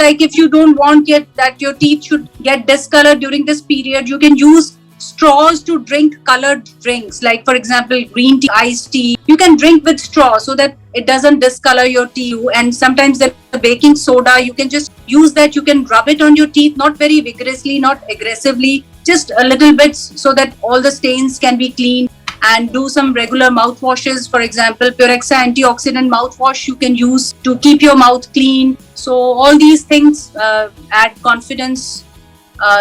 like if you don't want that your teeth should get discolored during this period, you can use straws to drink colored drinks, like for example green tea, iced tea. You can drink with straw so that it doesn't discolor your teeth. And sometimes the baking soda, you can just use that. You can rub it on your teeth, not very vigorously, not aggressively, just a little bit, so that all the stains can be cleaned. And do some regular mouthwashes. For example, Purexa antioxidant mouthwash you can use to keep your mouth clean. So all these things add confidence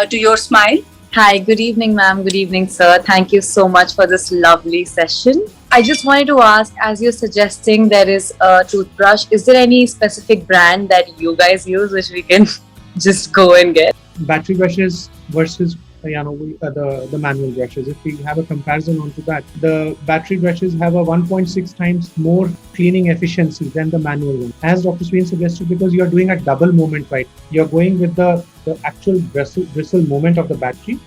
to your smile. Hi, good evening, ma'am. Good evening, sir. Thank you so much for this lovely session. I just wanted to ask, as you're suggesting there is a toothbrush, is there any specific brand that you guys use which we can just go and get? Battery brushes versus the manual brushes. If we have a comparison onto that, the battery brushes have a 1.6 times more cleaning efficiency than the manual one. As Dr. Sween suggested, because you are doing a double movement, right? You're going with the actual bristle movement of the battery,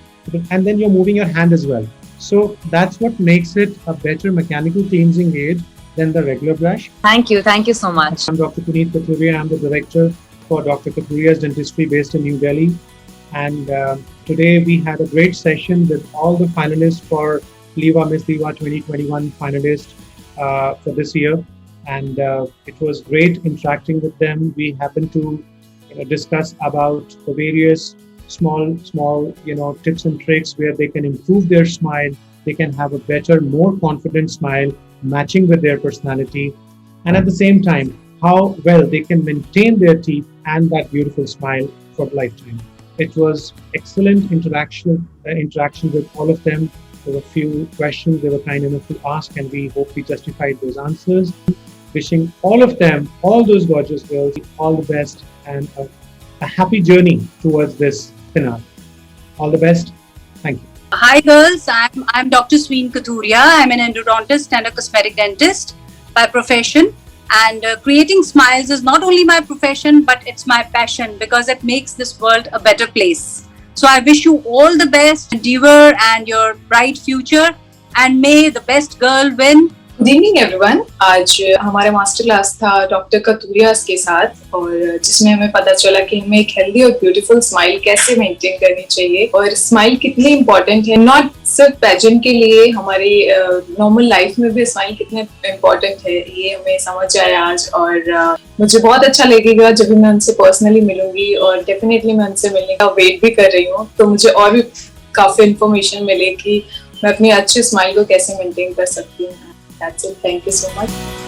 and then you're moving your hand as well. So that's what makes it a better mechanical cleansing aid than the regular brush. Thank you so much. I'm Dr. Puneet Kathuria. I'm the director for Dr. Kathuria's Dentistry based in New Delhi. And today we had a great session with all the finalists for LIVA Miss LIVA 2021 finalists for this year. And it was great interacting with them. We happened to discuss about the various small tips and tricks where they can improve their smile. They can have a better, more confident smile matching with their personality. And at the same time, how well they can maintain their teeth and that beautiful smile for a lifetime. It was excellent interaction with all of them. There were a few questions they were kind enough to ask, and we hope we justified those answers. Wishing all of them, all those gorgeous girls, all the best and a happy journey towards this finale. All the best. Thank you. Hi girls, I'm Dr. Sween Kathuria. I'm an endodontist and a cosmetic dentist by profession. And creating smiles is not only my profession, but it's my passion, because it makes this world a better place. So I wish you all the best endeavor and your bright future, and may the best girl win. Good evening everyone. आज हमारा master class था doctor कतूरिया के साथ, और जिसमें हमें पता चला कि हमें एक हेल्दी और ब्यूटीफुल स्माइल कैसे मेंटेन करनी चाहिए, और स्माइल कितनी इम्पोर्टेंट है, नॉट सिर्फ पैजेंट के लिए, हमारी नॉर्मल लाइफ में भी स्माइल कितने इम्पोर्टेंट है, ये हमें समझ आया आज। और मुझे बहुत अच्छा लगेगा जब भी मैं उनसे पर्सनली मिलूंगी, और डेफिनेटली मैं उनसे मिलने का वेट भी कर रही हूँ, तो मुझे और भी काफी इन्फॉर्मेशन मिले कि मैं अपनी अच्छी स्माइल को कैसे मेंटेन कर सकती हूँ। That's it. Thank you so much.